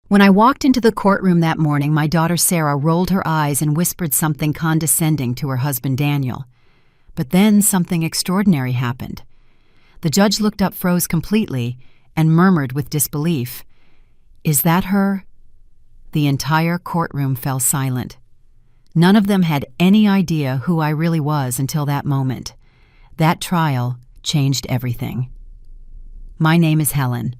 When I walked into the courtroom that morning, my daughter Sarah rolled her eyes and whispered something condescending to her husband Daniel. But then something extraordinary happened. The judge looked up, froze completely, and murmured with disbelief, "Is that her?" The entire courtroom fell silent. None of them had any idea who I really was until that moment. That trial changed everything. My name is Helen.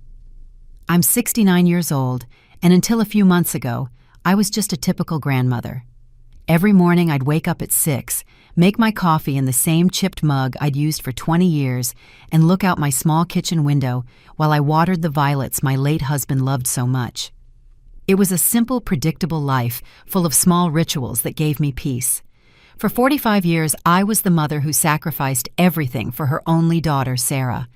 I'm 69 years old, and until a few months ago, I was just a typical grandmother. Every morning I'd wake up at 6, make my coffee in the same chipped mug I'd used for 20 years, and look out my small kitchen window while I watered the violets my late husband loved so much. It was a simple, predictable life full of small rituals that gave me peace. For 45 years, I was the mother who sacrificed everything for her only daughter, Sarah.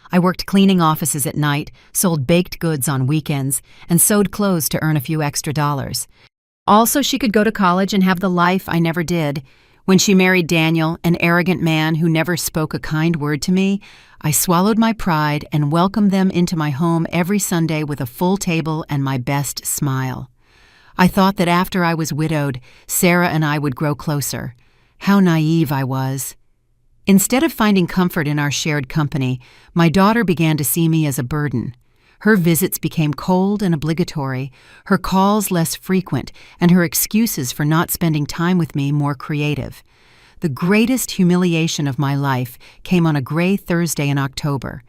I worked cleaning offices at night, sold baked goods on weekends, and sewed clothes to earn a few extra dollars. Also, she could go to college and have the life I never did. When she married Daniel, an arrogant man who never spoke a kind word to me, I swallowed my pride and welcomed them into my home every Sunday with a full table and my best smile. I thought that after I was widowed, Sarah and I would grow closer. How naive I was. Instead of finding comfort in our shared company, my daughter began to see me as a burden. Her visits became cold and obligatory, her calls less frequent, and her excuses for not spending time with me more creative. The greatest humiliation of my life came on a gray Thursday in October.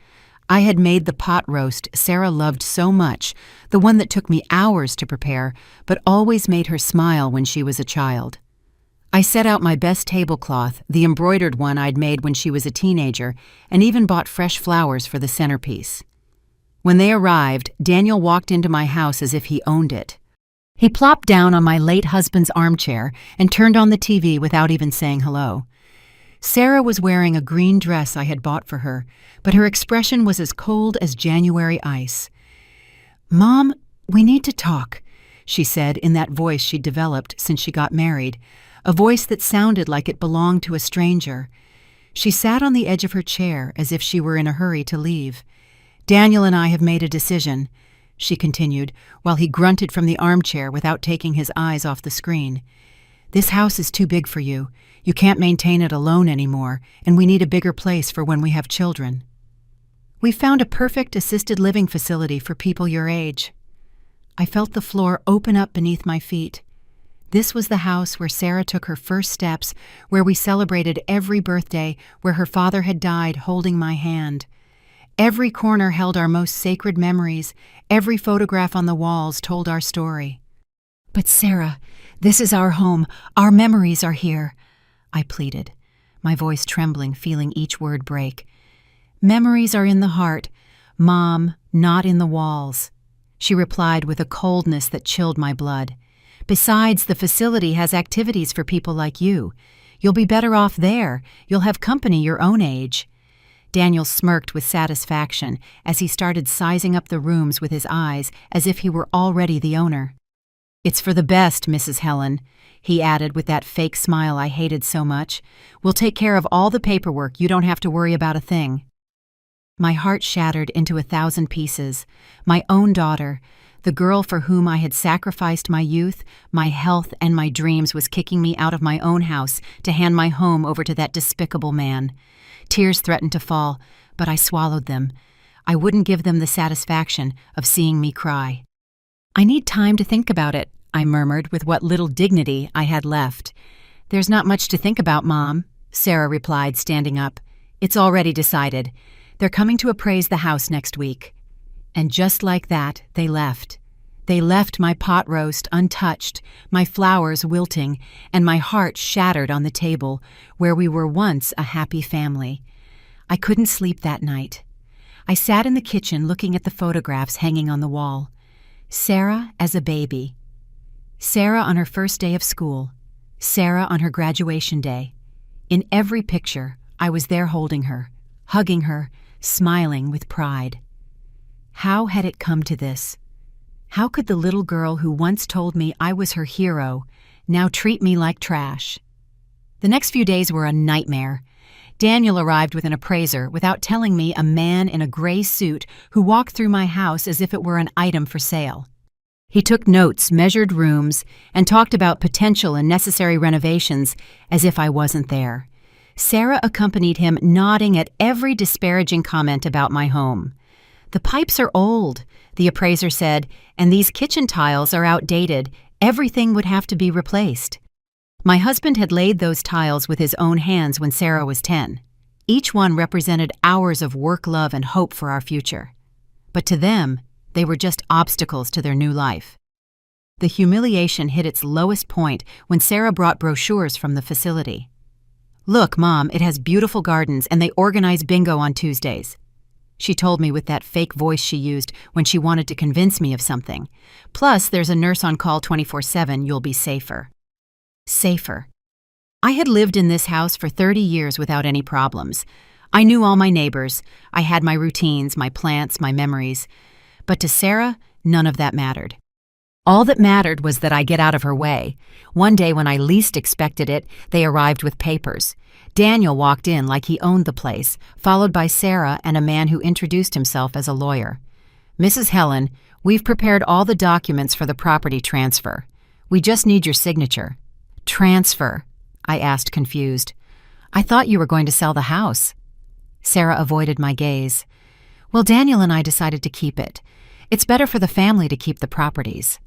I had made the pot roast Sarah loved so much, the one that took me hours to prepare, but always made her smile when she was a child. I set out my best tablecloth, the embroidered one I'd made when she was a teenager, and even bought fresh flowers for the centerpiece. When they arrived, Daniel walked into my house as if he owned it. He plopped down on my late husband's armchair and turned on the TV without even saying hello. Sarah was wearing a green dress I had bought for her, but her expression was as cold as January ice. "Mom, we need to talk," she said in that voice she'd developed since she got married, a voice that sounded like it belonged to a stranger. She sat on the edge of her chair as if she were in a hurry to leave. "Daniel and I have made a decision," she continued, while he grunted from the armchair without taking his eyes off the screen. "This house is too big for you. You can't maintain it alone anymore, and we need a bigger place for when we have children. We found a perfect assisted living facility for people your age." I felt the floor open up beneath my feet. This was the house where Sarah took her first steps, where we celebrated every birthday, where her father had died holding my hand. Every corner held our most sacred memories. Every photograph on the walls told our story. "But Sarah, this is our home. Our memories are here," I pleaded, my voice trembling, feeling each word break. "Memories are in the heart, Mom, not in the walls," she replied with a coldness that chilled my blood. "Besides, the facility has activities for people like you. You'll be better off there. You'll have company your own age." Daniel smirked with satisfaction as he started sizing up the rooms with his eyes as if he were already the owner. "It's for the best, Mrs. Helen," he added with that fake smile I hated so much. "We'll take care of all the paperwork. You don't have to worry about a thing." My heart shattered into 1,000 pieces. My own daughter, the girl for whom I had sacrificed my youth, my health, and my dreams, was kicking me out of my own house to hand my home over to that despicable man. Tears threatened to fall, but I swallowed them. I wouldn't give them the satisfaction of seeing me cry. "I need time to think about it," I murmured with what little dignity I had left. "There's not much to think about, Mom," Sarah replied, standing up. "It's already decided. They're coming to appraise the house next week." And just like that, they left. They left my pot roast untouched, my flowers wilting, and my heart shattered on the table where we were once a happy family. I couldn't sleep that night. I sat in the kitchen looking at the photographs hanging on the wall. Sarah as a baby. Sarah on her first day of school. Sarah on her graduation day. In every picture, I was there holding her, hugging her, smiling with pride. How had it come to this? How could the little girl who once told me I was her hero now treat me like trash? The next few days were a nightmare. Daniel arrived with an appraiser without telling me a man in a gray suit who walked through my house as if it were an item for sale. He took notes, measured rooms, and talked about potential and necessary renovations as if I wasn't there. Sarah accompanied him, nodding at every disparaging comment about my home. "The pipes are old," the appraiser said, "and these kitchen tiles are outdated. Everything would have to be replaced." My husband had laid those tiles with his own hands when Sarah was 10. Each one represented hours of work, love, and hope for our future. But to them, they were just obstacles to their new life. The humiliation hit its lowest point when Sarah brought brochures from the facility. "Look, Mom, it has beautiful gardens and they organize bingo on Tuesdays," she told me with that fake voice she used when she wanted to convince me of something. "Plus, there's a nurse on call 24/7, you'll be safer." Safer. I had lived in this house for 30 years without any problems. I knew all my neighbors. I had my routines, my plants, my memories. But to Sarah, none of that mattered. All that mattered was that I get out of her way. One day when I least expected it, they arrived with papers. Daniel walked in like he owned the place, followed by Sarah and a man who introduced himself as a lawyer. "Mrs. Helen, we've prepared all the documents for the property transfer. We just need your signature." "Transfer?" I asked, confused. "I thought you were going to sell the house." Sarah avoided my gaze. "Well, Daniel and I decided to keep it. It's better for the family to keep the properties."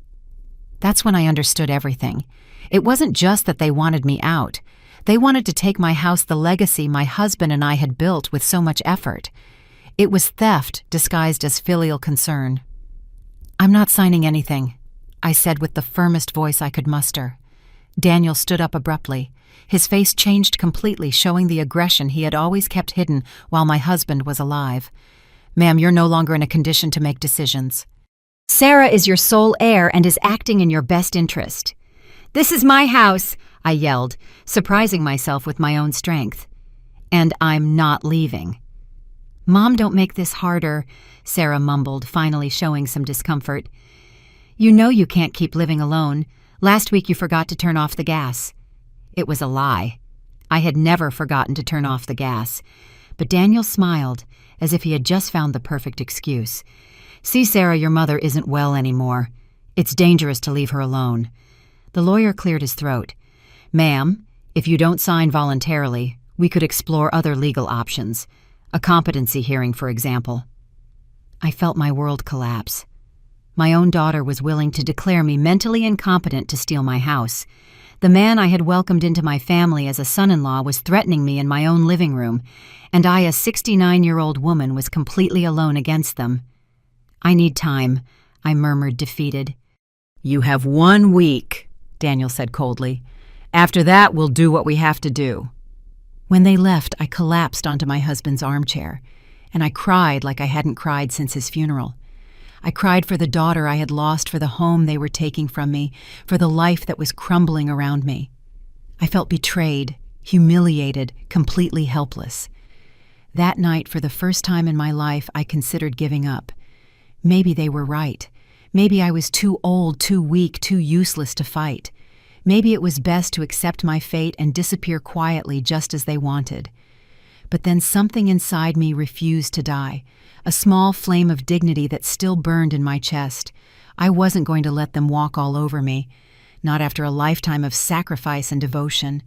That's when I understood everything. It wasn't just that they wanted me out. They wanted to take my house, the legacy my husband and I had built with so much effort. It was theft disguised as filial concern. "I'm not signing anything," I said with the firmest voice I could muster. Daniel stood up abruptly. His face changed completely, showing the aggression he had always kept hidden while my husband was alive. "Ma'am, you're no longer in a condition to make decisions. Sarah is your sole heir and is acting in your best interest." "This is my house," I yelled, surprising myself with my own strength. "And I'm not leaving." "Mom, don't make this harder," Sarah mumbled, finally showing some discomfort. "You know you can't keep living alone. Last week you forgot to turn off the gas." It was a lie. I had never forgotten to turn off the gas. But Daniel smiled, as if he had just found the perfect excuse. "See, Sarah, your mother isn't well anymore. It's dangerous to leave her alone." The lawyer cleared his throat. "Ma'am, if you don't sign voluntarily, we could explore other legal options. A competency hearing, for example." I felt my world collapse. My own daughter was willing to declare me mentally incompetent to steal my house. The man I had welcomed into my family as a son-in-law was threatening me in my own living room, and I, a 69-year-old woman, was completely alone against them. "I need time," I murmured, defeated. "You have 1 week," Daniel said coldly. "After that, we'll do what we have to do." When they left, I collapsed onto my husband's armchair, and I cried like I hadn't cried since his funeral. I cried for the daughter I had lost, for the home they were taking from me, for the life that was crumbling around me. I felt betrayed, humiliated, completely helpless. That night, for the first time in my life, I considered giving up. Maybe they were right. Maybe I was too old, too weak, too useless to fight. Maybe it was best to accept my fate and disappear quietly just as they wanted. But then something inside me refused to die, a small flame of dignity that still burned in my chest. I wasn't going to let them walk all over me, not after a lifetime of sacrifice and devotion.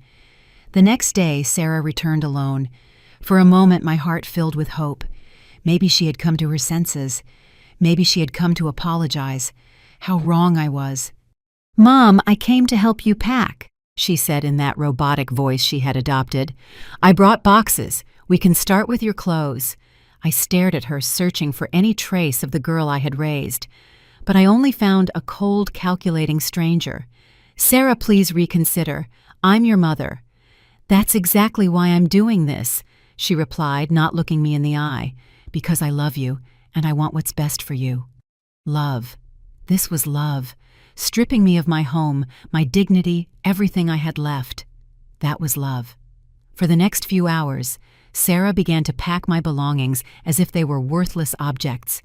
The next day, Sarah returned alone. For a moment, my heart filled with hope. Maybe she had come to her senses. Maybe she had come to apologize. How wrong I was. "Mom, I came to help you pack," she said in that robotic voice she had adopted. "I brought boxes. We can start with your clothes." I stared at her, searching for any trace of the girl I had raised. But I only found a cold, calculating stranger. "Sarah, please reconsider. I'm your mother." "That's exactly why I'm doing this," she replied, not looking me in the eye. "Because I love you, and I want what's best for you." Love. This was love. Stripping me of my home, my dignity, everything I had left. That was love. For the next few hours, Sarah began to pack my belongings as if they were worthless objects.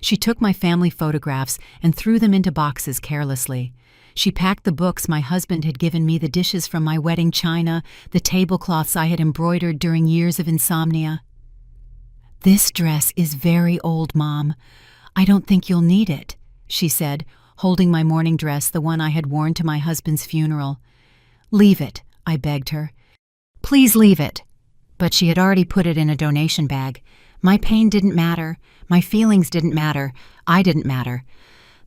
She took my family photographs and threw them into boxes carelessly. She packed the books my husband had given me, the dishes from my wedding china, the tablecloths I had embroidered during years of insomnia. "This dress is very old, Mom. I don't think you'll need it," she said, holding my mourning dress, the one I had worn to my husband's funeral. "Leave it," I begged her. "Please leave it." But she had already put it in a donation bag. My pain didn't matter. My feelings didn't matter. I didn't matter.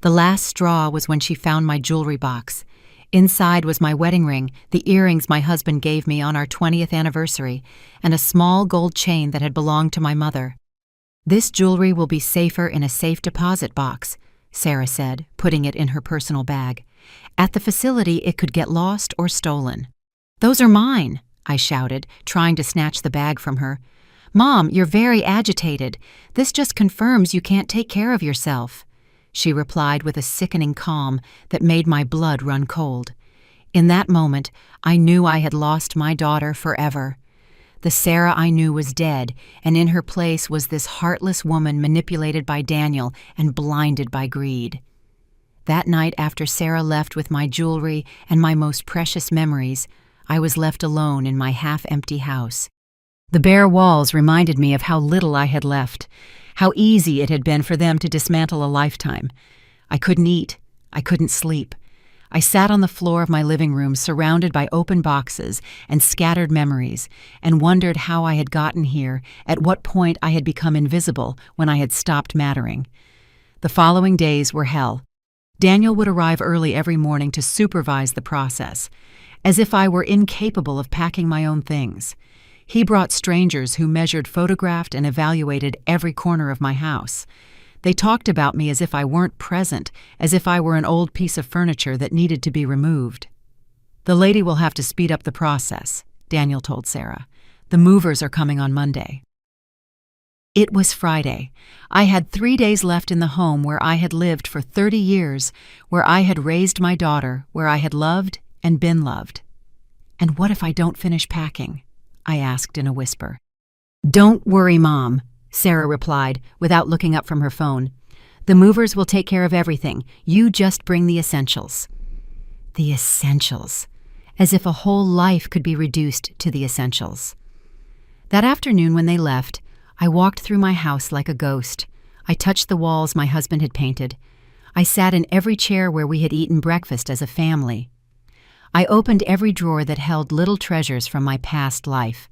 The last straw was when she found my jewelry box. Inside was my wedding ring, the earrings my husband gave me on our 20th anniversary, and a small gold chain that had belonged to my mother. "This jewelry will be safer in a safe deposit box," Sarah said, putting it in her personal bag. "At the facility, it could get lost or stolen." "Those are mine," I shouted, trying to snatch the bag from her. "Mom, you're very agitated. This just confirms you can't take care of yourself," she replied with a sickening calm that made my blood run cold. In that moment, I knew I had lost my daughter forever. The Sarah I knew was dead, and in her place was this heartless woman manipulated by Daniel and blinded by greed. That night, after Sarah left with my jewelry and my most precious memories, I was left alone in my half-empty house. The bare walls reminded me of how little I had left, how easy it had been for them to dismantle a lifetime. I couldn't eat. I couldn't sleep. I sat on the floor of my living room surrounded by open boxes and scattered memories, and wondered how I had gotten here, at what point I had become invisible when I had stopped mattering. The following days were hell. Daniel would arrive early every morning to supervise the process, as if I were incapable of packing my own things. He brought strangers who measured, photographed, and evaluated every corner of my house. They talked about me as if I weren't present, as if I were an old piece of furniture that needed to be removed. "The lady will have to speed up the process," Daniel told Sarah. "The movers are coming on Monday." It was Friday. I had 3 days left in the home where I had lived for 30 years, where I had raised my daughter, where I had loved and been loved. "And what if I don't finish packing?" I asked in a whisper. "Don't worry, Mom," Sarah replied, without looking up from her phone. "The movers will take care of everything. You just bring the essentials." The essentials. As if a whole life could be reduced to the essentials. That afternoon when they left, I walked through my house like a ghost. I touched the walls my husband had painted. I sat in every chair where we had eaten breakfast as a family. I opened every drawer that held little treasures from my past life.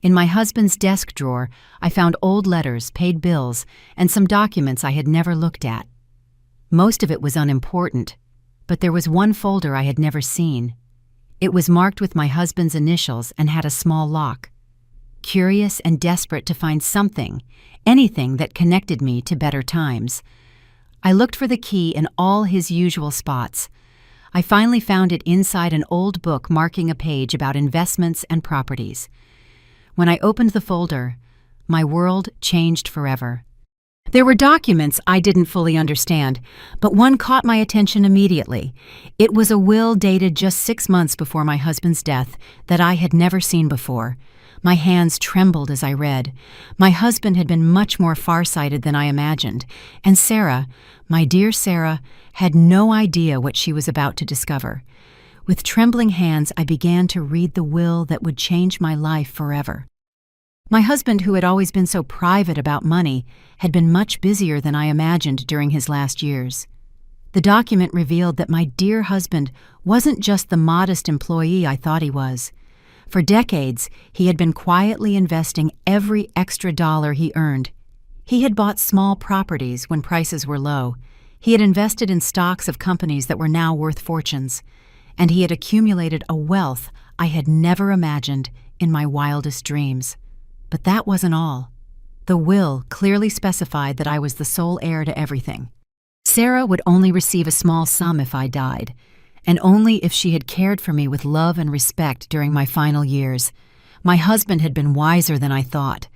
In my husband's desk drawer, I found old letters, paid bills, and some documents I had never looked at. Most of it was unimportant, but there was one folder I had never seen. It was marked with my husband's initials and had a small lock. Curious and desperate to find something, anything that connected me to better times, I looked for the key in all his usual spots. I finally found it inside an old book marking a page about investments and properties. When I opened the folder, my world changed forever. There were documents I didn't fully understand, but one caught my attention immediately. It was a will dated just 6 months before my husband's death that I had never seen before. My hands trembled as I read. My husband had been much more farsighted than I imagined, and Sarah, my dear Sarah, had no idea what she was about to discover. With trembling hands, I began to read the will that would change my life forever. My husband, who had always been so private about money, had been much busier than I imagined during his last years. The document revealed that my dear husband wasn't just the modest employee I thought he was. For decades, he had been quietly investing every extra dollar he earned. He had bought small properties when prices were low. He had invested in stocks of companies that were now worth fortunes. And he had accumulated a wealth I had never imagined in my wildest dreams. But that wasn't all. The will clearly specified that I was the sole heir to everything. Sarah would only receive a small sum if I died, and only if she had cared for me with love and respect during my final years. My husband had been wiser than I thought.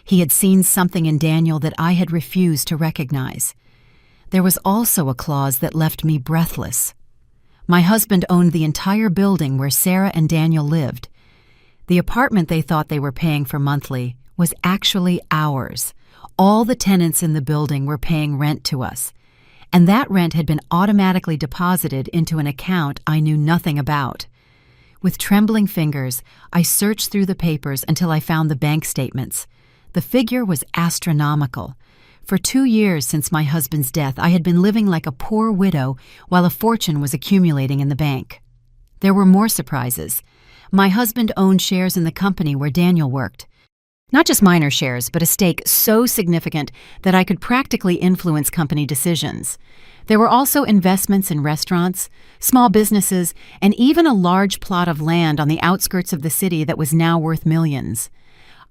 He had seen something in Daniel that I had refused to recognize. There was also a clause that left me breathless. My husband owned the entire building where Sarah and Daniel lived. The apartment they thought they were paying for monthly was actually ours. All the tenants in the building were paying rent to us, and that rent had been automatically deposited into an account I knew nothing about. With trembling fingers, I searched through the papers until I found the bank statements. The figure was astronomical. For 2 years since my husband's death, I had been living like a poor widow while a fortune was accumulating in the bank. There were more surprises. My husband owned shares in the company where Daniel worked. Not just minor shares, but a stake so significant that I could practically influence company decisions. There were also investments in restaurants, small businesses, and even a large plot of land on the outskirts of the city that was now worth millions.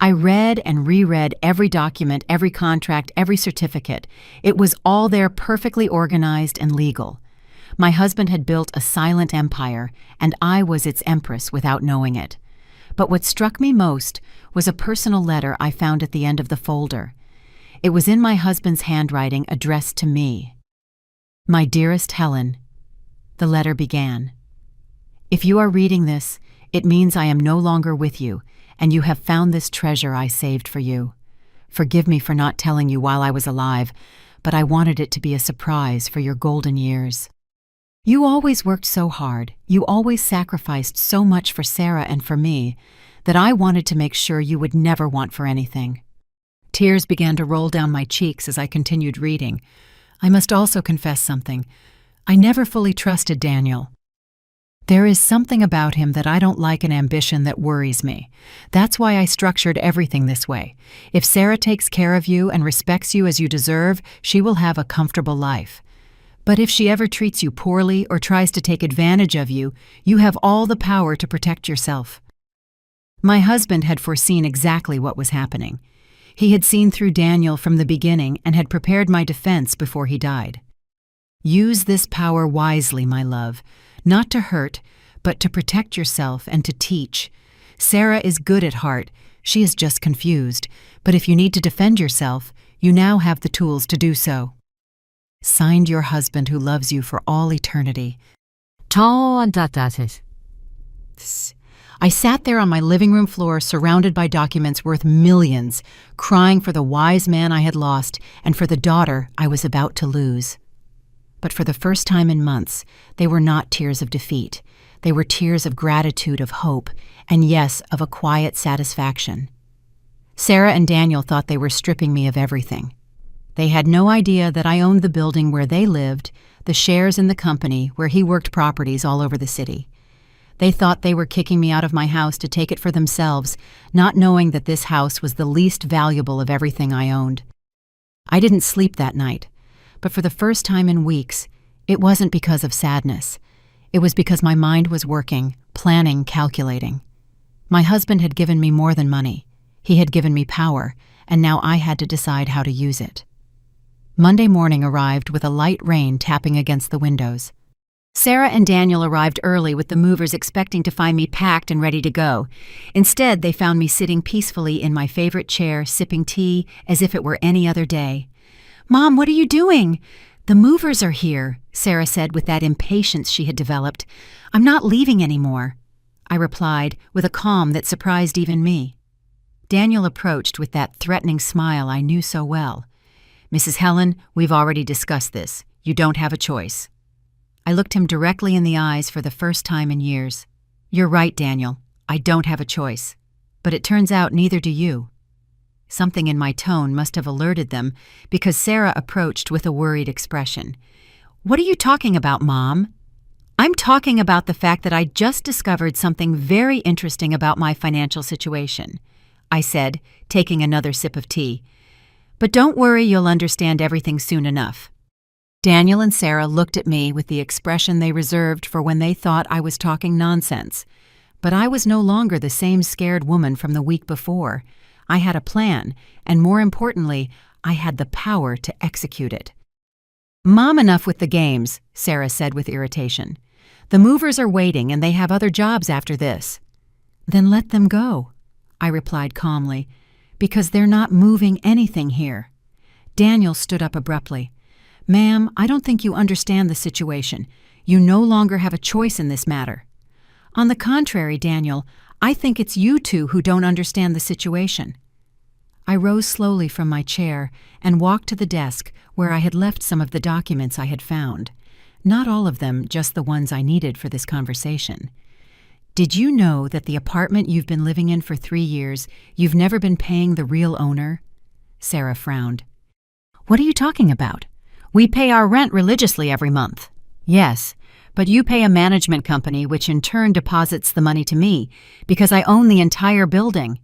I read and reread every document, every contract, every certificate. It was all there, perfectly organized and legal. My husband had built a silent empire, and I was its empress without knowing it. But what struck me most was a personal letter I found at the end of the folder. It was in my husband's handwriting, addressed to me. "My dearest Helen," the letter began. "If you are reading this, it means I am no longer with you, and you have found this treasure I saved for you. Forgive me for not telling you while I was alive, but I wanted it to be a surprise for your golden years. You always worked so hard, you always sacrificed so much for Sarah and for me, that I wanted to make sure you would never want for anything." Tears began to roll down my cheeks as I continued reading. I must also confess something. I never fully trusted Daniel. There is something about him that I don't like, an ambition that worries me. That's why I structured everything this way. If Sarah takes care of you and respects you as you deserve, she will have a comfortable life. But if she ever treats you poorly or tries to take advantage of you, you have all the power to protect yourself. My husband had foreseen exactly what was happening. He had seen through Daniel from the beginning and had prepared my defense before he died. Use this power wisely, my love. Not to hurt, but to protect yourself and to teach. Sarah is good at heart. She is just confused. But if you need to defend yourself, you now have the tools to do so. Signed, your husband who loves you for all eternity. I sat there on my living room floor, surrounded by documents worth millions, crying for the wise man I had lost and for the daughter I was about to lose. But for the first time in months, they were not tears of defeat. They were tears of gratitude, of hope, and yes, of a quiet satisfaction. Sarah and Daniel thought they were stripping me of everything. They had no idea that I owned the building where they lived, the shares in the company where he worked properties all over the city. They thought they were kicking me out of my house to take it for themselves, not knowing that this house was the least valuable of everything I owned. I didn't sleep that night. But for the first time in weeks, it wasn't because of sadness. It was because my mind was working, planning, calculating. My husband had given me more than money. He had given me power, and now I had to decide how to use it. Monday morning arrived with a light rain tapping against the windows. Sarah and Daniel arrived early with the movers, expecting to find me packed and ready to go. Instead, they found me sitting peacefully in my favorite chair, sipping tea as if it were any other day. "Mom, what are you doing?" "The movers are here," Sarah said with that impatience she had developed. "I'm not leaving anymore," I replied with a calm that surprised even me. Daniel approached with that threatening smile I knew so well. "Mrs. Helen, we've already discussed this. You don't have a choice." I looked him directly in the eyes for the first time in years. "You're right, Daniel. I don't have a choice. But it turns out neither do you." Something in my tone must have alerted them, because Sarah approached with a worried expression. "What are you talking about, Mom?" "I'm talking about the fact that I just discovered something very interesting about my financial situation," I said, taking another sip of tea. "But don't worry, you'll understand everything soon enough." Daniel and Sarah looked at me with the expression they reserved for when they thought I was talking nonsense. But I was no longer the same scared woman from the week before. I had a plan, and more importantly, I had the power to execute it. "Mom, enough with the games," Sarah said with irritation. "The movers are waiting, and they have other jobs after this." "Then let them go," I replied calmly, "because they're not moving anything here." Daniel stood up abruptly. "Ma'am, I don't think you understand the situation. You no longer have a choice in this matter." "On the contrary, Daniel, I think it's you two who don't understand the situation." I rose slowly from my chair and walked to the desk where I had left some of the documents I had found. Not all of them, just the ones I needed for this conversation. "Did you know that the apartment you've been living in for 3 years, you've never been paying the real owner?" Sarah frowned. What are you talking about? We pay our rent religiously every month. Yes, but you pay a management company which in turn deposits the money to me because I own the entire building.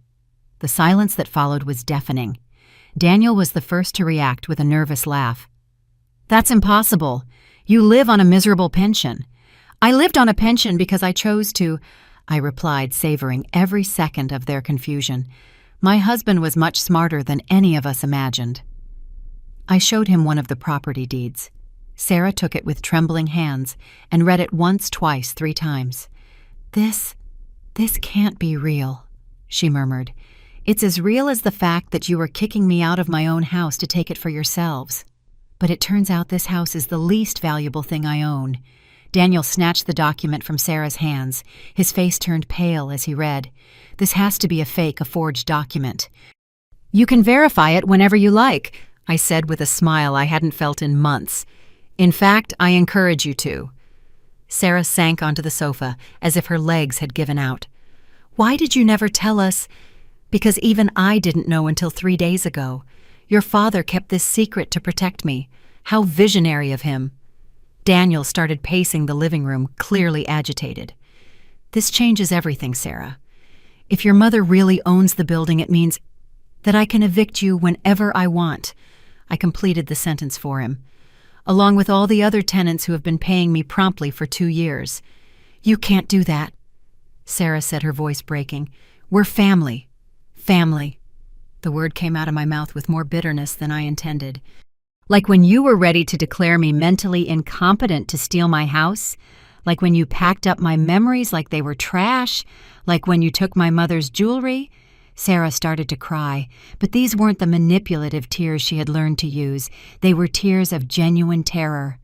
The silence that followed was deafening. Daniel was the first to react with a nervous laugh. That's impossible. You live on a miserable pension. I lived on a pension because I chose to, I replied, savoring every second of their confusion. My husband was much smarter than any of us imagined. I showed him one of the property deeds. Sarah took it with trembling hands and read it once, twice, 3 times. This can't be real, she murmured. It's as real as the fact that you were kicking me out of my own house to take it for yourselves. But it turns out this house is the least valuable thing I own. Daniel snatched the document from Sarah's hands. His face turned pale as he read. This has to be a fake, a forged document. You can verify it whenever you like, I said with a smile I hadn't felt in months. In fact, I encourage you to. Sarah sank onto the sofa as if her legs had given out. Why did you never tell us? Because even I didn't know until 3 days ago. Your father kept this secret to protect me. How visionary of him. Daniel started pacing the living room, clearly agitated. This changes everything, Sarah. If your mother really owns the building, it means that I can evict you whenever I want. I completed the sentence for him. Along with all the other tenants who have been paying me promptly for 2 years. You can't do that, Sarah said, her voice breaking. We're family. Family. The word came out of my mouth with more bitterness than I intended. Like when you were ready to declare me mentally incompetent to steal my house? Like when you packed up my memories like they were trash? Like when you took my mother's jewelry? Sarah started to cry, but these weren't the manipulative tears she had learned to use. They were tears of genuine terror.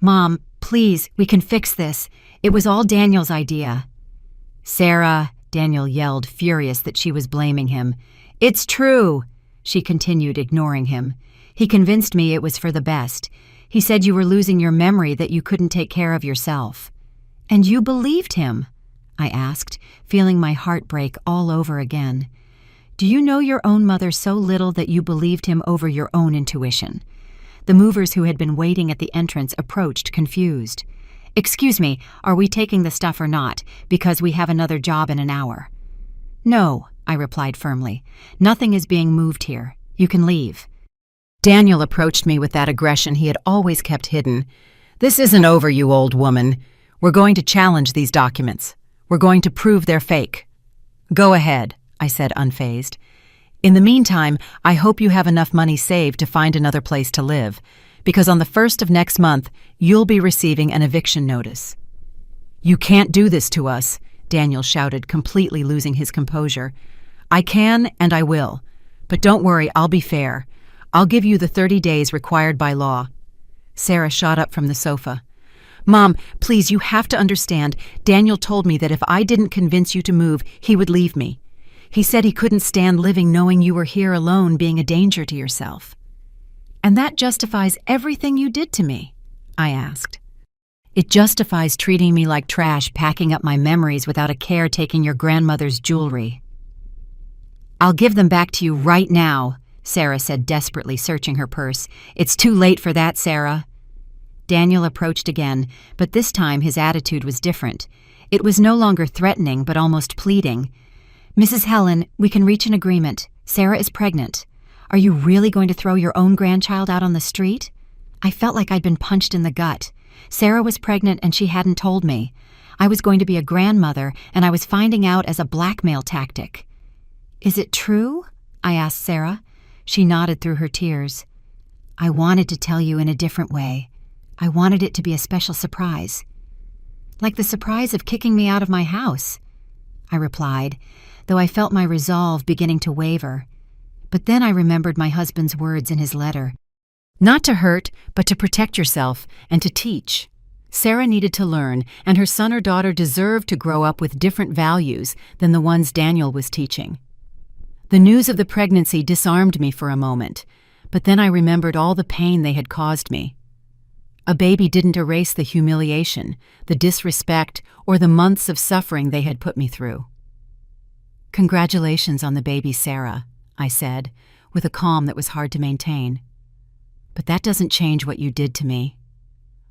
Mom, please, we can fix this. It was all Daniel's idea. Sarah, Daniel yelled, furious that she was blaming him. It's true, she continued, ignoring him. He convinced me it was for the best. He said you were losing your memory, that you couldn't take care of yourself. And you believed him? I asked, feeling my heart break all over again. Do you know your own mother so little that you believed him over your own intuition? The movers who had been waiting at the entrance approached, confused. Excuse me, are we taking the stuff or not? Because we have another job in an hour. No, I replied firmly. Nothing is being moved here. You can leave. Daniel approached me with that aggression he had always kept hidden. This isn't over, you old woman. We're going to challenge these documents. We're going to prove they're fake. Go ahead, I said, unfazed. In the meantime, I hope you have enough money saved to find another place to live, because on the 1st of next month, you'll be receiving an eviction notice. You can't do this to us, Daniel shouted, completely losing his composure. I can and I will. But don't worry, I'll be fair. I'll give you the 30 days required by law. Sarah shot up from the sofa. Mom, please, you have to understand. Daniel told me that if I didn't convince you to move, he would leave me. He said he couldn't stand living knowing you were here alone, being a danger to yourself. And that justifies everything you did to me? I asked. It justifies treating me like trash, packing up my memories without a care, taking your grandmother's jewelry. I'll give them back to you right now, Sarah said, desperately searching her purse. It's too late for that, Sarah. Daniel approached again, but this time his attitude was different. It was no longer threatening, but almost pleading. Mrs. Helen, we can reach an agreement. Sarah is pregnant. Are you really going to throw your own grandchild out on the street? I felt like I'd been punched in the gut. Sarah was pregnant and she hadn't told me. I was going to be a grandmother, and I was finding out as a blackmail tactic. Is it true? I asked Sarah. She nodded through her tears. I wanted to tell you in a different way. I wanted it to be a special surprise. Like the surprise of kicking me out of my house, I replied, though I felt my resolve beginning to waver. But then I remembered my husband's words in his letter. Not to hurt, but to protect yourself and to teach. Sarah needed to learn, and her son or daughter deserved to grow up with different values than the ones Daniel was teaching. The news of the pregnancy disarmed me for a moment, but then I remembered all the pain they had caused me. A baby didn't erase the humiliation, the disrespect, or the months of suffering they had put me through. Congratulations on the baby, Sarah, I said, with a calm that was hard to maintain. But that doesn't change what you did to me.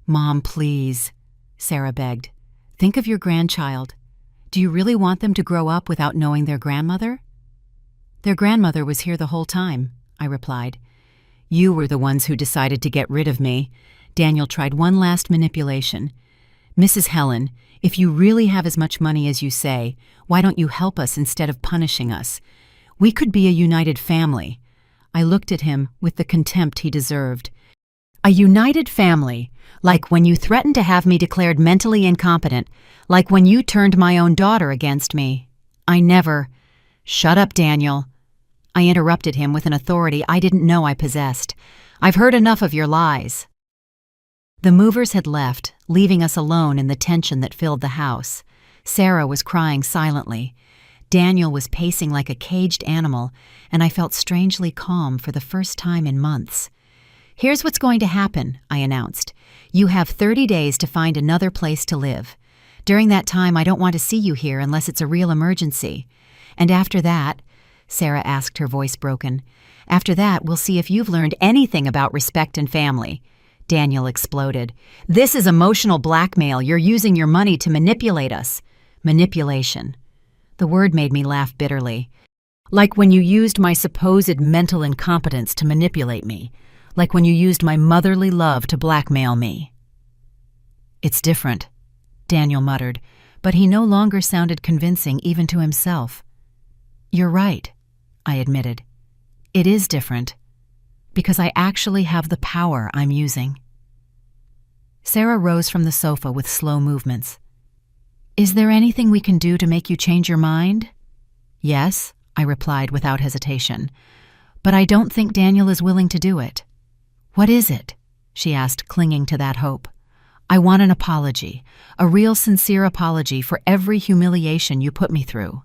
Mom, please, Sarah begged. Think of your grandchild. Do you really want them to grow up without knowing their grandmother? Their grandmother was here the whole time, I replied. You were the ones who decided to get rid of me. Daniel tried one last manipulation. Mrs. Helen, if you really have as much money as you say, why don't you help us instead of punishing us? We could be a united family. I looked at him with the contempt he deserved. A united family, like when you threatened to have me declared mentally incompetent, like when you turned my own daughter against me. I never— Shut up, Daniel. I interrupted him with an authority I didn't know I possessed. I've heard enough of your lies. The movers had left, leaving us alone in the tension that filled the house. Sarah was crying silently. Daniel was pacing like a caged animal, and I felt strangely calm for the first time in months. Here's what's going to happen, I announced. You have 30 days to find another place to live. During that time, I don't want to see you here unless it's a real emergency. And after that, Sarah asked, her voice broken, after that, we'll see if you've learned anything about respect and family. Daniel exploded. This is emotional blackmail. You're using your money to manipulate us. Manipulation. The word made me laugh bitterly. Like when you used my supposed mental incompetence to manipulate me. Like when you used my motherly love to blackmail me. It's different, Daniel muttered, but he no longer sounded convincing even to himself. You're right, I admitted. It is different, because I actually have the power I'm using. Sarah rose from the sofa with slow movements. Is there anything we can do to make you change your mind? Yes, I replied without hesitation. But I don't think Daniel is willing to do it. What is it? She asked, clinging to that hope. I want an apology, a real sincere apology for every humiliation you put me through.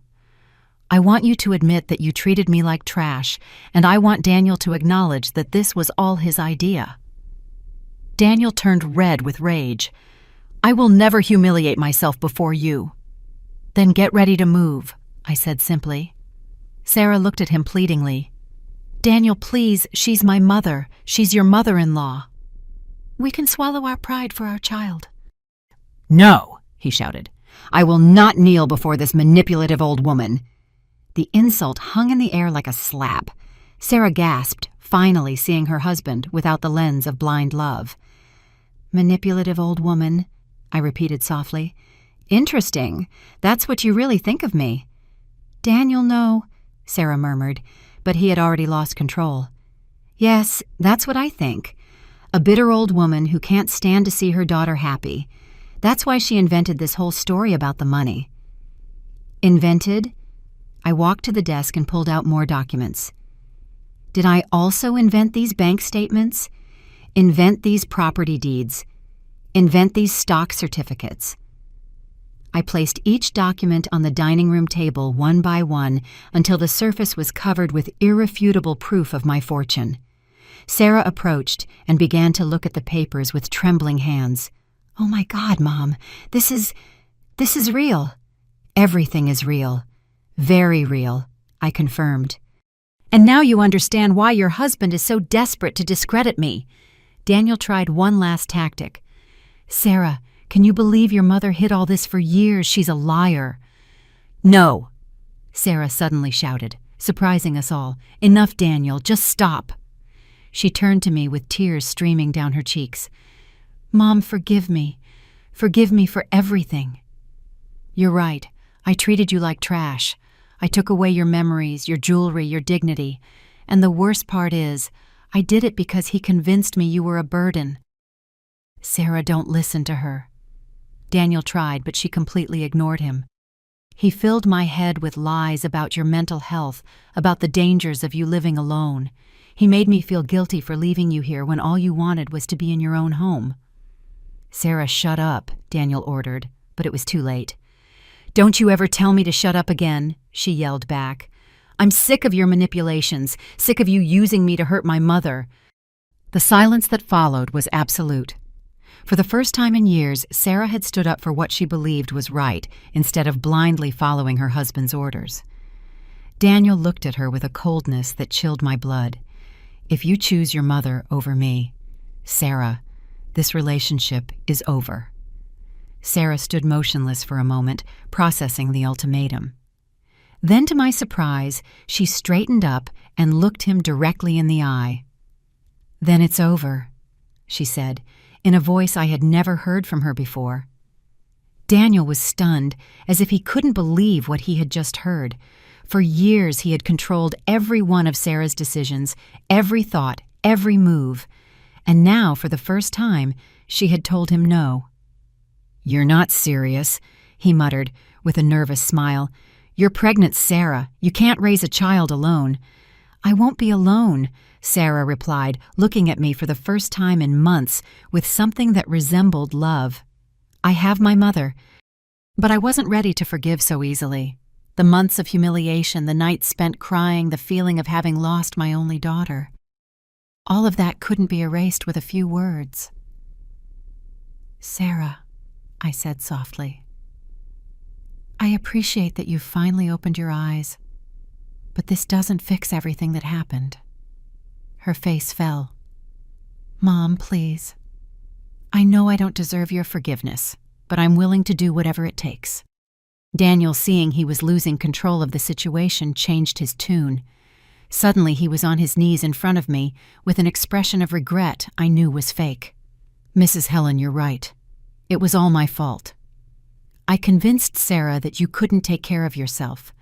I want you to admit that you treated me like trash, and I want Daniel to acknowledge that this was all his idea. Daniel turned red with rage. I will never humiliate myself before you. Then get ready to move, I said simply. Sarah looked at him pleadingly. Daniel, please, she's my mother. She's your mother-in-law. We can swallow our pride for our child. No, he shouted. I will not kneel before this manipulative old woman. The insult hung in the air like a slap. Sarah gasped, finally seeing her husband without the lens of blind love. Manipulative old woman, I repeated softly. Interesting. That's what you really think of me. Daniel, no, Sarah murmured, but he had already lost control. Yes, that's what I think. A bitter old woman who can't stand to see her daughter happy. That's why she invented this whole story about the money. Invented? I walked to the desk and pulled out more documents. Did I also invent these bank statements? Invent these property deeds? Invent these stock certificates? I placed each document on the dining room table one by one until the surface was covered with irrefutable proof of my fortune. Sarah approached and began to look at the papers with trembling hands. Oh my God, Mom, this is real. Everything is real. Very real, I confirmed. And now you understand why your husband is so desperate to discredit me. Daniel tried one last tactic. Sarah, can you believe your mother hid all this for years? She's a liar. No, Sarah suddenly shouted, surprising us all. Enough, Daniel, just stop. She turned to me with tears streaming down her cheeks. Mom, forgive me. Forgive me for everything. You're right. I treated you like trash. I took away your memories, your jewelry, your dignity. And the worst part is, I did it because he convinced me you were a burden. Sarah, don't listen to her. Daniel tried, but she completely ignored him. He filled my head with lies about your mental health, about the dangers of you living alone. He made me feel guilty for leaving you here when all you wanted was to be in your own home. Sarah, shut up, Daniel ordered, but it was too late. Don't you ever tell me to shut up again, she yelled back. I'm sick of your manipulations, sick of you using me to hurt my mother. The silence that followed was absolute. For the first time in years, Sarah had stood up for what she believed was right instead of blindly following her husband's orders. Daniel looked at her with a coldness that chilled my blood. If you choose your mother over me, Sarah, this relationship is over." Sarah stood motionless for a moment, processing the ultimatum. Then, to my surprise, she straightened up and looked him directly in the eye. "Then it's over," she said, in a voice I had never heard from her before. Daniel was stunned, as if he couldn't believe what he had just heard. For years he had controlled every one of Sarah's decisions, every thought, every move. And now, for the first time, she had told him no. "You're not serious," he muttered, with a nervous smile. "You're pregnant, Sarah. You can't raise a child alone." "I won't be alone," Sarah replied, looking at me for the first time in months with something that resembled love. "I have my mother." But I wasn't ready to forgive so easily. The months of humiliation, the nights spent crying, the feeling of having lost my only daughter. All of that couldn't be erased with a few words. "Sarah," I said softly, "I appreciate that you've finally opened your eyes, but this doesn't fix everything that happened." Her face fell. "Mom, please. I know I don't deserve your forgiveness, but I'm willing to do whatever it takes." Daniel, seeing he was losing control of the situation, changed his tune. Suddenly he was on his knees in front of me with an expression of regret I knew was fake. "Mrs. Helen, you're right. It was all my fault. I convinced Sarah that you couldn't take care of yourself.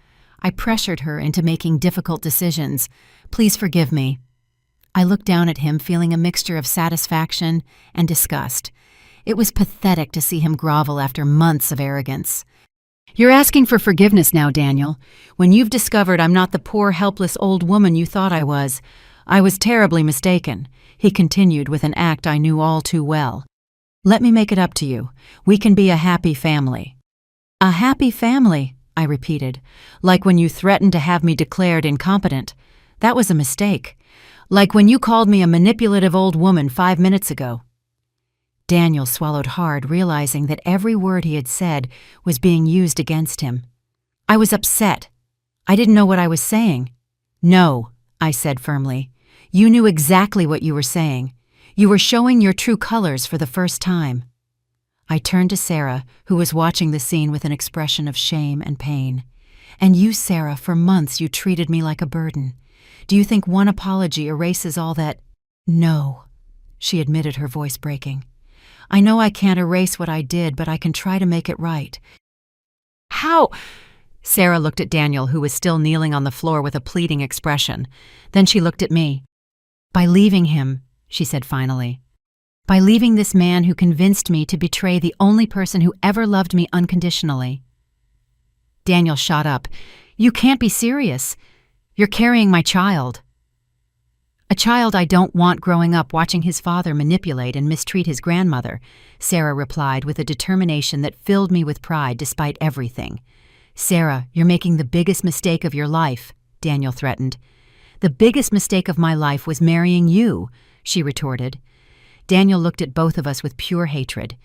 I pressured her into making difficult decisions. Please forgive me." I looked down at him, feeling a mixture of satisfaction and disgust. It was pathetic to see him grovel after months of arrogance. "You're asking for forgiveness now, Daniel, when you've discovered I'm not the poor, helpless old woman you thought I was. I was terribly mistaken," he continued with an act I knew all too well. "Let me make it up to you. We can be a happy family." "A happy family," I repeated, "like when you threatened to have me declared incompetent. That was a mistake. Like when you called me a manipulative old woman 5 minutes ago." Daniel swallowed hard, realizing that every word he had said was being used against him. I was upset. I didn't know what I was saying. "No," I said firmly. "You knew exactly what you were saying. You were showing your true colors for the first time." I turned to Sarah, who was watching the scene with an expression of shame and pain. "And you, Sarah, for months you treated me like a burden. Do you think one apology erases all that?" "No," she admitted, her voice breaking. "I know I can't erase what I did, but I can try to make it right." "How?" Sarah looked at Daniel, who was still kneeling on the floor with a pleading expression. Then she looked at me. "By leaving him," she said finally. "By leaving this man who convinced me to betray the only person who ever loved me unconditionally." Daniel shot up. "You can't be serious. You're carrying my child." "A child I don't want growing up watching his father manipulate and mistreat his grandmother," Sarah replied with a determination that filled me with pride despite everything. "Sarah, you're making the biggest mistake of your life," Daniel threatened. "The biggest mistake of my life was marrying you," she retorted. Daniel looked at both of us with pure hatred.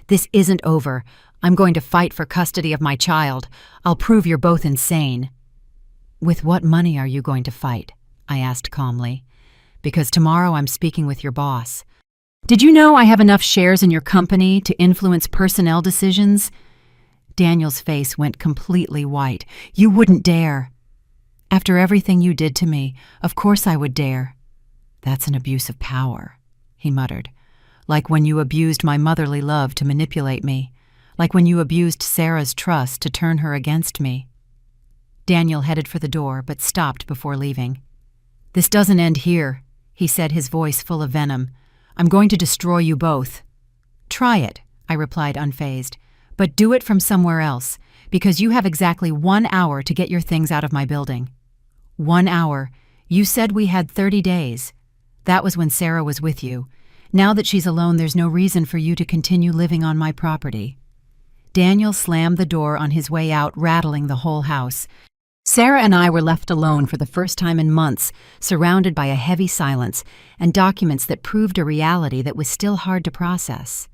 "This isn't over. I'm going to fight for custody of my child. I'll prove you're both insane." "With what money are you going to fight?" I asked calmly. "Because tomorrow I'm speaking with your boss." "Did you know I have enough shares in your company to influence personnel decisions?" Daniel's face went completely white. "You wouldn't dare." "After everything you did to me, of course I would dare." "That's an abuse of power," he muttered. "Like when you abused my motherly love to manipulate me. Like when you abused Sarah's trust to turn her against me." Daniel headed for the door, but stopped before leaving. "This doesn't end here," he said, his voice full of venom. "I'm going to destroy you both." "Try it," I replied unfazed, "but do it from somewhere else, because you have exactly 1 hour to get your things out of my building." 1 hour. You said we had 30 days. That was when Sarah was with you. Now that she's alone, there's no reason for you to continue living on my property." Daniel slammed the door on his way out, rattling the whole house. Sarah and I were left alone for the first time in months, surrounded by a heavy silence and documents that proved a reality that was still hard to process.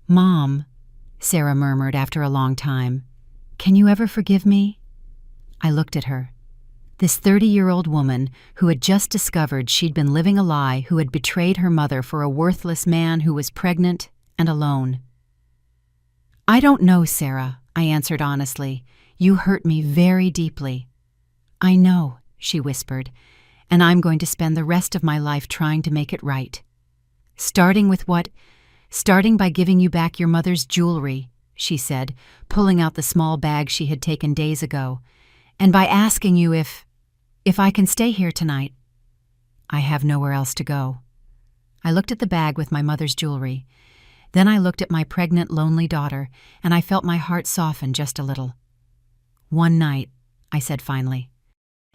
"Mom," Sarah murmured after a long time, "can you ever forgive me?" I looked at her. This 30-year-old woman who had just discovered she'd been living a lie, who had betrayed her mother for a worthless man who was pregnant and alone. "I don't know, Sarah," I answered honestly. "You hurt me very deeply." "I know," she whispered, "and I'm going to spend the rest of my life trying to make it right." "Starting with what?" "Starting by giving you back your mother's jewelry," she said, pulling out the small bag she had taken days ago, "and by asking you if I can stay here tonight." "I have nowhere else to go." I looked at the bag with my mother's jewelry. Then I looked at my pregnant, lonely daughter, and I felt my heart soften just a little. "One night," I said finally.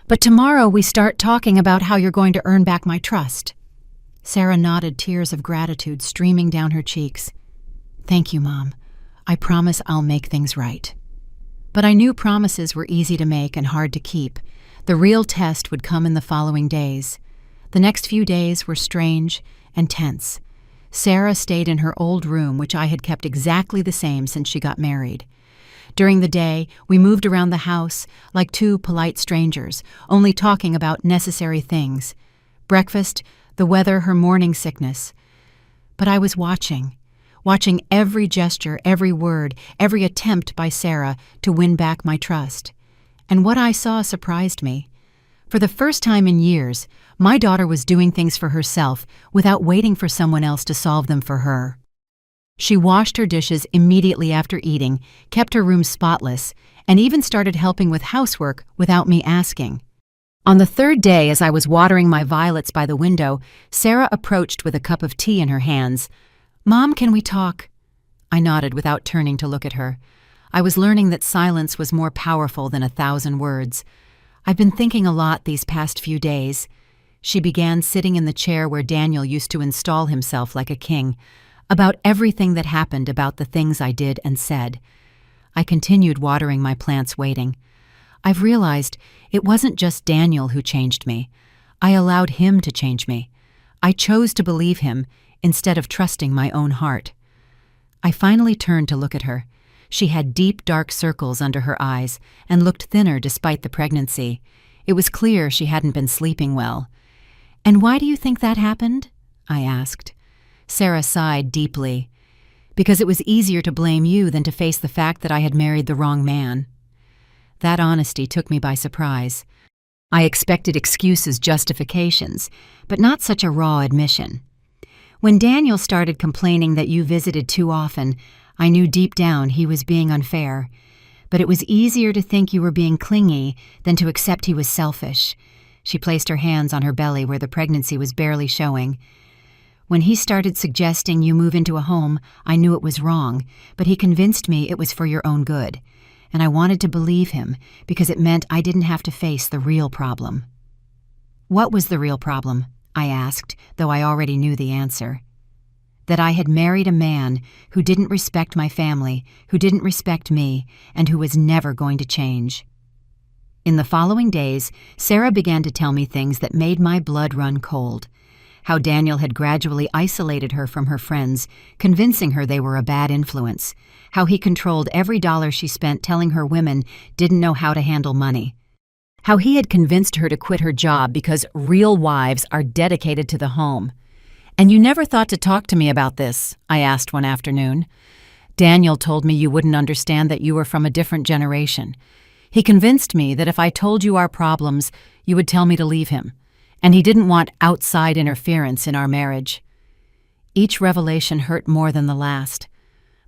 "But tomorrow we start talking about how you're going to earn back my trust." Sarah nodded, tears of gratitude streaming down her cheeks. "Thank you, Mom. I promise I'll make things right." But I knew promises were easy to make and hard to keep. The real test would come in the following days. The next few days were strange and tense. Sarah stayed in her old room, which I had kept exactly the same since she got married. During the day, we moved around the house like two polite strangers, only talking about necessary things. Breakfast, the weather, her morning sickness. But I was watching every gesture, every word, every attempt by Sarah to win back my trust. And what I saw surprised me. For the first time in years, my daughter was doing things for herself without waiting for someone else to solve them for her. She washed her dishes immediately after eating, kept her room spotless, and even started helping with housework without me asking. On the third day, as I was watering my violets by the window, Sarah approached with a cup of tea in her hands. "Mom, can we talk?" I nodded without turning to look at her. I was learning that silence was more powerful than 1,000 words. "I've been thinking a lot these past few days." She began, sitting in the chair where Daniel used to install himself like a king, about everything that happened, about the things I did and said. I continued watering my plants, waiting. "I've realized it wasn't just Daniel who changed me. I allowed him to change me. I chose to believe him instead of trusting my own heart." I finally turned to look at her. She had deep, dark circles under her eyes and looked thinner despite the pregnancy. It was clear she hadn't been sleeping well. "And why do you think that happened?" I asked. Sarah sighed deeply. "Because it was easier to blame you than to face the fact that I had married the wrong man." That honesty took me by surprise. I expected excuses, justifications, but not such a raw admission. "When Daniel started complaining that you visited too often, I knew deep down he was being unfair. But it was easier to think you were being clingy than to accept he was selfish." She placed her hands on her belly where the pregnancy was barely showing. "When he started suggesting you move into a home, I knew it was wrong, but he convinced me it was for your own good. And I wanted to believe him because it meant I didn't have to face the real problem." "What was the real problem?" I asked, though I already knew the answer. "That I had married a man who didn't respect my family, who didn't respect me, and who was never going to change." In the following days, Sarah began to tell me things that made my blood run cold. How Daniel had gradually isolated her from her friends, convincing her they were a bad influence. How he controlled every dollar she spent, telling her women didn't know how to handle money. How he had convinced her to quit her job because real wives are dedicated to the home. "And you never thought to talk to me about this?" I asked one afternoon. "Daniel told me you wouldn't understand, that you were from a different generation. He convinced me that if I told you our problems, you would tell me to leave him, and he didn't want outside interference in our marriage." Each revelation hurt more than the last.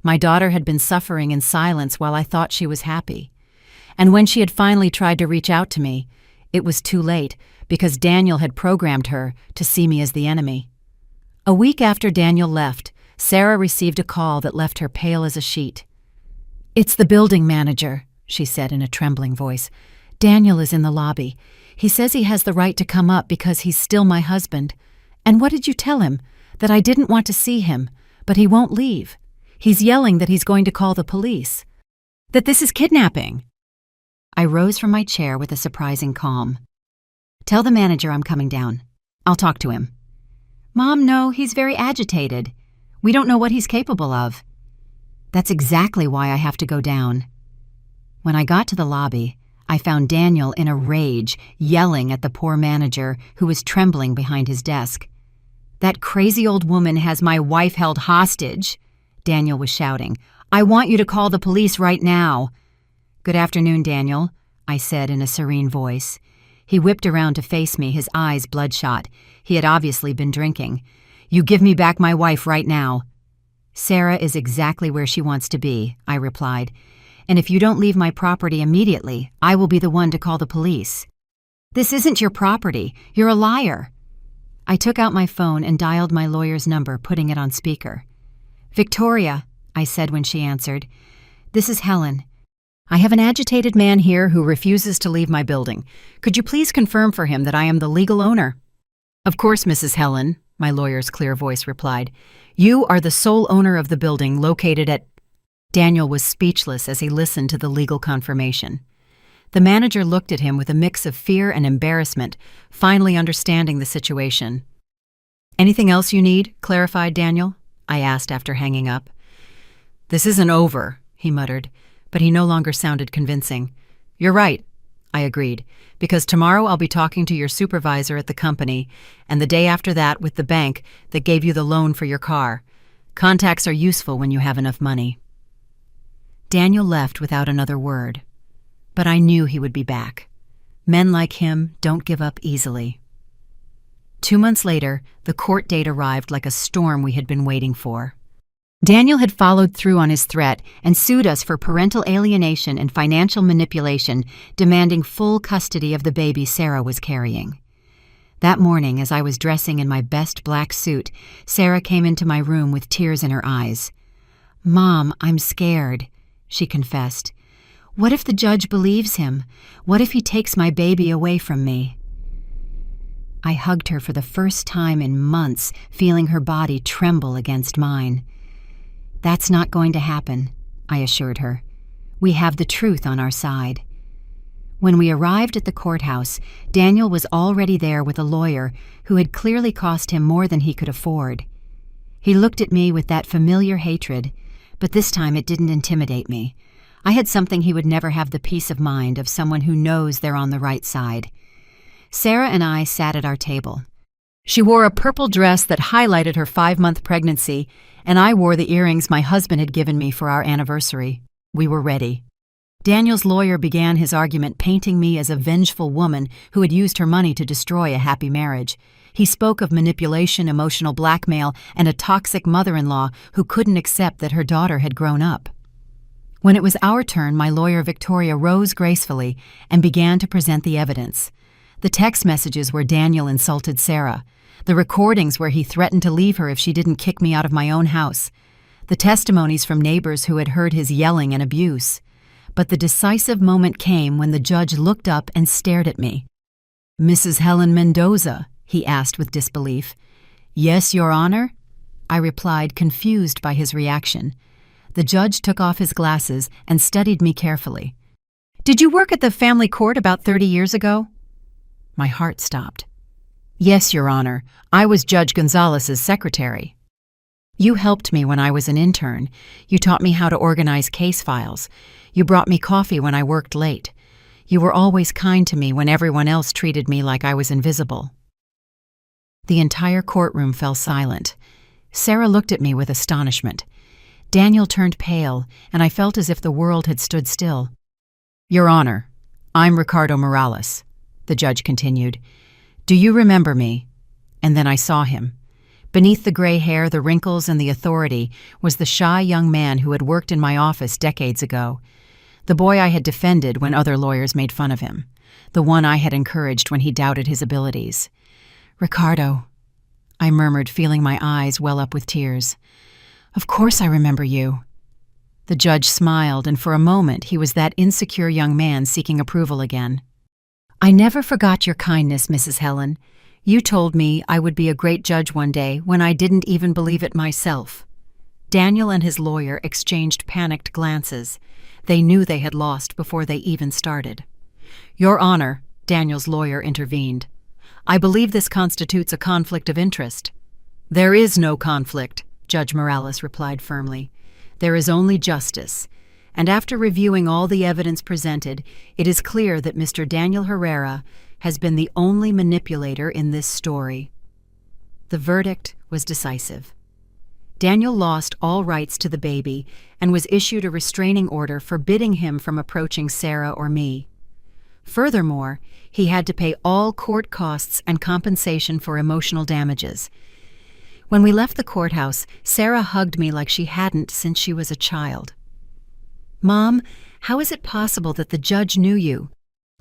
My daughter had been suffering in silence while I thought she was happy. And when she had finally tried to reach out to me, it was too late because Daniel had programmed her to see me as the enemy. A week after Daniel left, Sarah received a call that left her pale as a sheet. "It's the building manager," she said in a trembling voice. "Daniel is in the lobby. He says he has the right to come up because he's still my husband. And what did you tell him? That I didn't want to see him, but he won't leave. He's yelling that he's going to call the police. That this is kidnapping." I rose from my chair with a surprising calm. "Tell the manager I'm coming down. I'll talk to him." "Mom, no, he's very agitated. We don't know what he's capable of." "That's exactly why I have to go down." When I got to the lobby, I found Daniel in a rage, yelling at the poor manager who was trembling behind his desk. "That crazy old woman has my wife held hostage," Daniel was shouting. "I want you to call the police right now." "Good afternoon, Daniel," I said in a serene voice. He whipped around to face me, his eyes bloodshot. He had obviously been drinking. "You give me back my wife right now." "Sarah is exactly where she wants to be," I replied. "And if you don't leave my property immediately, I will be the one to call the police." "This isn't your property. You're a liar." I took out my phone and dialed my lawyer's number, putting it on speaker. "Victoria," I said when she answered. "This is Helen. I have an agitated man here who refuses to leave my building. Could you please confirm for him that I am the legal owner?" "Of course, Mrs. Helen," my lawyer's clear voice replied. "You are the sole owner of the building located at—" Daniel was speechless as he listened to the legal confirmation. The manager looked at him with a mix of fear and embarrassment, finally understanding the situation. "Anything else you need?" clarified Daniel, I asked after hanging up. "This isn't over," he muttered, but he no longer sounded convincing. "You're right," I agreed, "because tomorrow I'll be talking to your supervisor at the company, and the day after that with the bank that gave you the loan for your car. Contacts are useful when you have enough money." Daniel left without another word, but I knew he would be back. Men like him don't give up easily. 2 months later, the court date arrived like a storm we had been waiting for. Daniel had followed through on his threat and sued us for parental alienation and financial manipulation, demanding full custody of the baby Sarah was carrying. That morning, as I was dressing in my best black suit, Sarah came into my room with tears in her eyes. "Mom, I'm scared," she confessed. "What if the judge believes him? What if he takes my baby away from me?" I hugged her for the first time in months, feeling her body tremble against mine. "That's not going to happen," I assured her. "We have the truth on our side." When we arrived at the courthouse, Daniel was already there with a lawyer who had clearly cost him more than he could afford. He looked at me with that familiar hatred, but this time it didn't intimidate me. I had something he would never have, the peace of mind of someone who knows they're on the right side. Sarah and I sat at our table. She wore a purple dress that highlighted her 5-month pregnancy, and I wore the earrings my husband had given me for our anniversary. We were ready. Daniel's lawyer began his argument painting me as a vengeful woman who had used her money to destroy a happy marriage. He spoke of manipulation, emotional blackmail, and a toxic mother-in-law who couldn't accept that her daughter had grown up. When it was our turn, my lawyer Victoria rose gracefully and began to present the evidence. The text messages where Daniel insulted Sarah, the recordings where he threatened to leave her if she didn't kick me out of my own house, the testimonies from neighbors who had heard his yelling and abuse. But the decisive moment came when the judge looked up and stared at me. "Mrs. Helen Mendoza?" he asked with disbelief. "Yes, Your Honor," I replied, confused by his reaction. The judge took off his glasses and studied me carefully. "Did you work at the family court about 30 years ago?" My heart stopped. "Yes, Your Honor. I was Judge Gonzalez's secretary." "You helped me when I was an intern. You taught me how to organize case files. You brought me coffee when I worked late. You were always kind to me when everyone else treated me like I was invisible." The entire courtroom fell silent. Sarah looked at me with astonishment. Daniel turned pale, and I felt as if the world had stood still. "Your Honor, I'm Ricardo Morales," the judge continued. "Do you remember me?" And then I saw him. Beneath the gray hair, the wrinkles, and the authority was the shy young man who had worked in my office decades ago. The boy I had defended when other lawyers made fun of him. The one I had encouraged when he doubted his abilities. "Ricardo," I murmured, feeling my eyes well up with tears. "Of course I remember you." The judge smiled, and for a moment he was that insecure young man seeking approval again. "I never forgot your kindness, Mrs. Helen. You told me I would be a great judge one day when I didn't even believe it myself." Daniel and his lawyer exchanged panicked glances. They knew they had lost before they even started. "Your Honor," Daniel's lawyer intervened, "I believe this constitutes a conflict of interest." "There is no conflict," Judge Morales replied firmly. "There is only justice, and after reviewing all the evidence presented, it is clear that Mr. Daniel Herrera has been the only manipulator in this story. The verdict was decisive. Daniel lost all rights to the baby and was issued a restraining order forbidding him from approaching Sarah or me. Furthermore, he had to pay all court costs and compensation for emotional damages. When we left the courthouse, Sarah hugged me like she hadn't since she was a child. "Mom, how is it possible that the judge knew you?"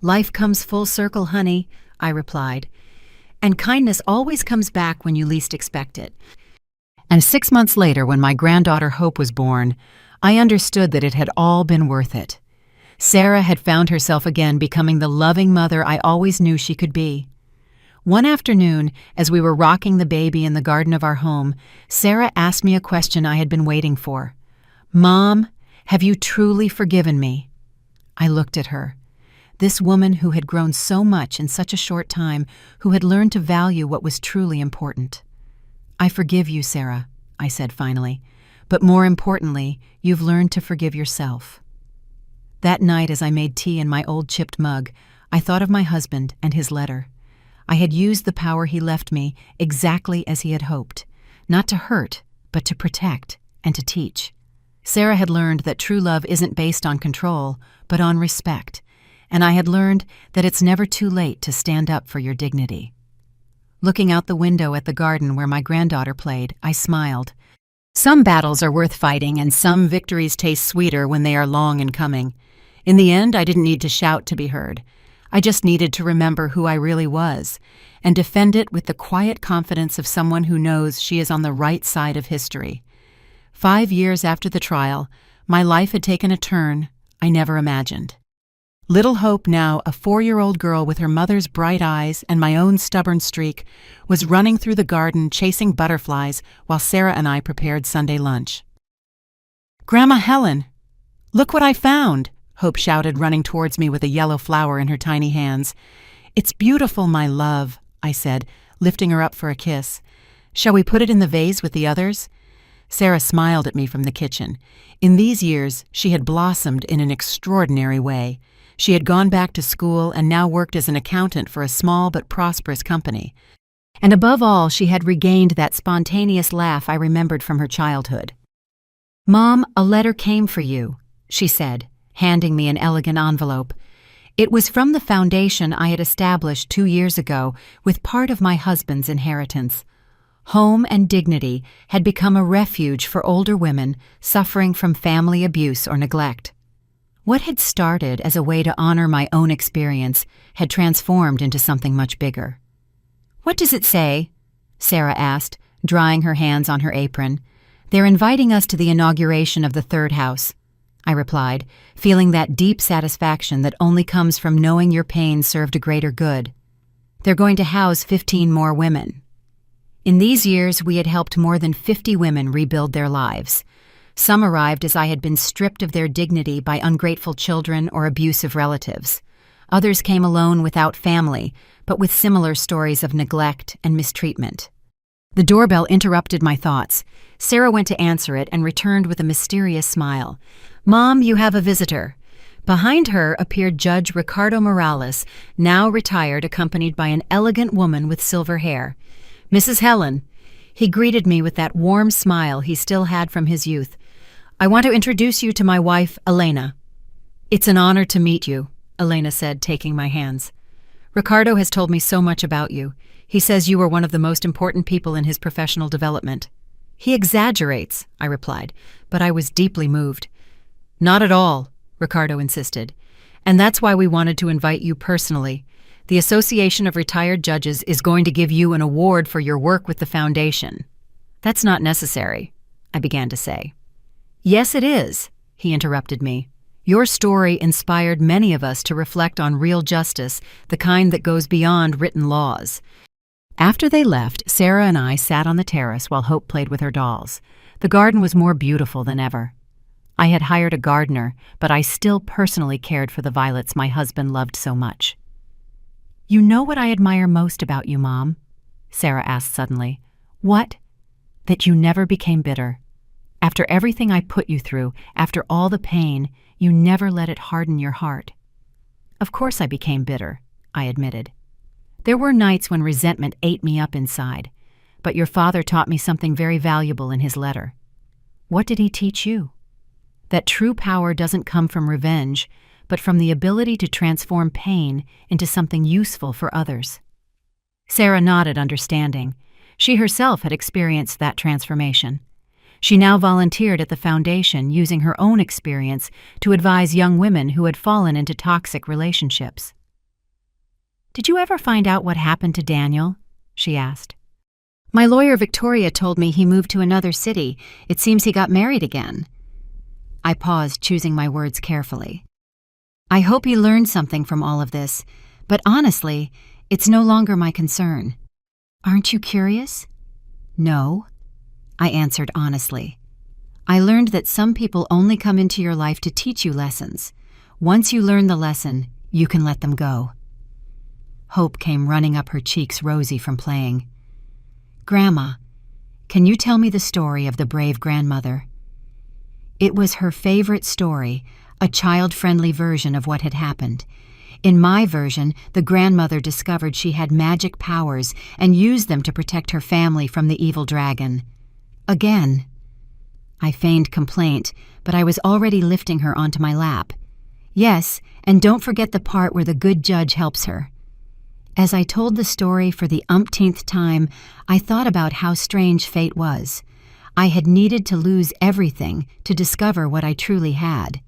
"Life comes full circle, honey," I replied. "And kindness always comes back when you least expect it." And 6 months later, when my granddaughter Hope was born, I understood that it had all been worth it. Sarah had found herself again becoming the loving mother I always knew she could be. One afternoon, as we were rocking the baby in the garden of our home, Sarah asked me a question I had been waiting for. "Mom, have you truly forgiven me?" I looked at her. This woman who had grown so much in such a short time, who had learned to value what was truly important. "I forgive you, Sarah," I said finally. "But more importantly, you've learned to forgive yourself." That night, as I made tea in my old chipped mug, I thought of my husband and his letter. I had used the power he left me exactly as he had hoped, not to hurt, but to protect and to teach. Sarah had learned that true love isn't based on control, but on respect, and I had learned that it's never too late to stand up for your dignity. Looking out the window at the garden where my granddaughter played, I smiled. Some battles are worth fighting, and some victories taste sweeter when they are long in coming. In the end, I didn't need to shout to be heard. I just needed to remember who I really was, and defend it with the quiet confidence of someone who knows she is on the right side of history. 5 years after the trial, my life had taken a turn I never imagined. Little Hope, now a 4-year-old girl with her mother's bright eyes and my own stubborn streak, was running through the garden chasing butterflies while Sarah and I prepared Sunday lunch. "Grandma Helen, look what I found!" Hope shouted, running towards me with a yellow flower in her tiny hands. "It's beautiful, my love," I said, lifting her up for a kiss. "Shall we put it in the vase with the others?" Sarah smiled at me from the kitchen. In these years, she had blossomed in an extraordinary way. She had gone back to school and now worked as an accountant for a small but prosperous company. And above all, she had regained that spontaneous laugh I remembered from her childhood. "Mom, a letter came for you," she said, handing me an elegant envelope. It was from the foundation I had established 2 years ago with part of my husband's inheritance. Home and Dignity had become a refuge for older women suffering from family abuse or neglect. What had started as a way to honor my own experience had transformed into something much bigger. "What does it say?" Sarah asked, drying her hands on her apron. "They're inviting us to the inauguration of the third house," I replied, feeling that deep satisfaction that only comes from knowing your pain served a greater good. "They're going to house 15 more women." In these years, we had helped more than 50 women rebuild their lives. Some arrived as I had been stripped of their dignity by ungrateful children or abusive relatives. Others came alone without family, but with similar stories of neglect and mistreatment. The doorbell interrupted my thoughts. Sarah went to answer it and returned with a mysterious smile. "Mom, you have a visitor." Behind her appeared Judge Ricardo Morales, now retired, accompanied by an elegant woman with silver hair. "Mrs. Helen." He greeted me with that warm smile he still had from his youth. "I want to introduce you to my wife, Elena." "It's an honor to meet you," Elena said, taking my hands. "Ricardo has told me so much about you. He says you were one of the most important people in his professional development." "He exaggerates," I replied, but I was deeply moved. "Not at all," Ricardo insisted. "And that's why we wanted to invite you personally. The Association of Retired Judges is going to give you an award for your work with the foundation." "That's not necessary," I began to say. "Yes, it is," he interrupted me. "Your story inspired many of us to reflect on real justice, the kind that goes beyond written laws." After they left, Sarah and I sat on the terrace while Hope played with her dolls. The garden was more beautiful than ever. I had hired a gardener, but I still personally cared for the violets my husband loved so much. "You know what I admire most about you, Mom?" Sarah asked suddenly. "What?" "That you never became bitter. After everything I put you through, after all the pain, you never let it harden your heart." "Of course I became bitter," I admitted. "There were nights when resentment ate me up inside, but your father taught me something very valuable in his letter." "What did he teach you?" "That true power doesn't come from revenge, but from the ability to transform pain into something useful for others." Sarah nodded, understanding. She herself had experienced that transformation. She now volunteered at the foundation, using her own experience to advise young women who had fallen into toxic relationships. "Did you ever find out what happened to Daniel?" she asked. "My lawyer Victoria told me he moved to another city. It seems he got married again." I paused, choosing my words carefully. "I hope he learned something from all of this, but honestly, it's no longer my concern." "Aren't you curious?" "No," I answered honestly. "I learned that some people only come into your life to teach you lessons. Once you learn the lesson, you can let them go." Hope came running up her cheeks, rosy from playing. "Grandma, can you tell me the story of the brave grandmother?" It was her favorite story, a child-friendly version of what had happened. In my version, the grandmother discovered she had magic powers and used them to protect her family from the evil dragon. Again. I feigned complaint, but I was already lifting her onto my lap. "Yes, and don't forget the part where the good judge helps her." As I told the story for the umpteenth time, I thought about how strange fate was. I had needed to lose everything to discover what I truly had.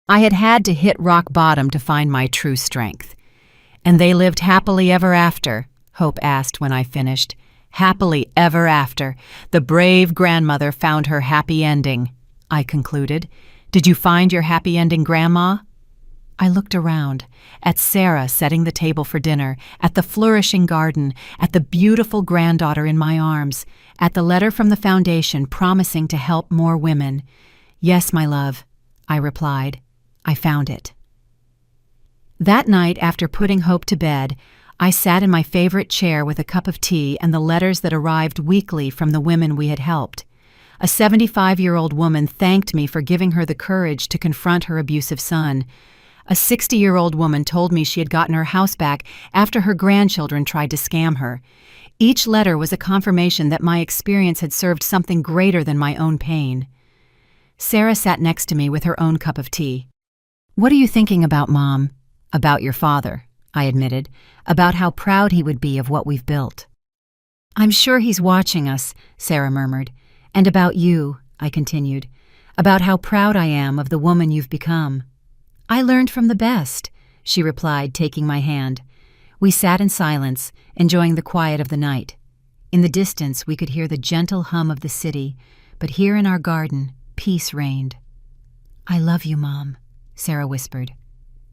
I had had to hit rock bottom to find my true strength. "And they lived happily ever after?" Hope asked when I finished. "Happily ever after. The brave grandmother found her happy ending," I concluded. "Did you find your happy ending, Grandma?" I looked around, at Sarah setting the table for dinner, at the flourishing garden, at the beautiful granddaughter in my arms, at the letter from the foundation promising to help more women. "Yes, my love," I replied. "I found it." That night, after putting Hope to bed, I sat in my favorite chair with a cup of tea and the letters that arrived weekly from the women we had helped. A 75-year-old woman thanked me for giving her the courage to confront her abusive son. A 60-year-old woman told me she had gotten her house back after her grandchildren tried to scam her. Each letter was a confirmation that my experience had served something greater than my own pain. Sarah sat next to me with her own cup of tea. "What are you thinking about, Mom?" "About your father," I admitted, "about how proud he would be of what we've built." "I'm sure he's watching us," Sarah murmured. "And about you," I continued, "about how proud I am of the woman you've become." "I learned from the best," she replied, taking my hand. We sat in silence, enjoying the quiet of the night. In the distance, we could hear the gentle hum of the city, but here in our garden, peace reigned. "I love you, Mom," Sarah whispered.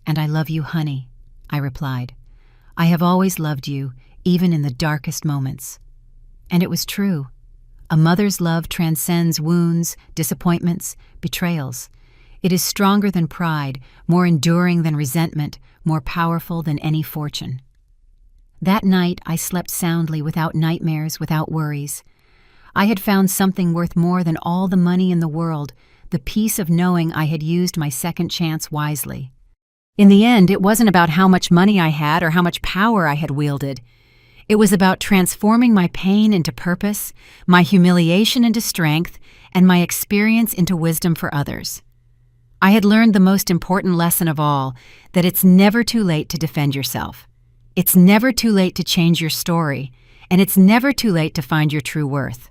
"And I love you, honey," I replied. "I have always loved you, even in the darkest moments." And it was true. A mother's love transcends wounds, disappointments, betrayals. It is stronger than pride, more enduring than resentment, more powerful than any fortune. That night, I slept soundly, without nightmares, without worries. I had found something worth more than all the money in the world, the peace of knowing I had used my second chance wisely. In the end, it wasn't about how much money I had or how much power I had wielded. It was about transforming my pain into purpose, my humiliation into strength, and my experience into wisdom for others. I had learned the most important lesson of all, that it's never too late to defend yourself. It's never too late to change your story, and it's never too late to find your true worth.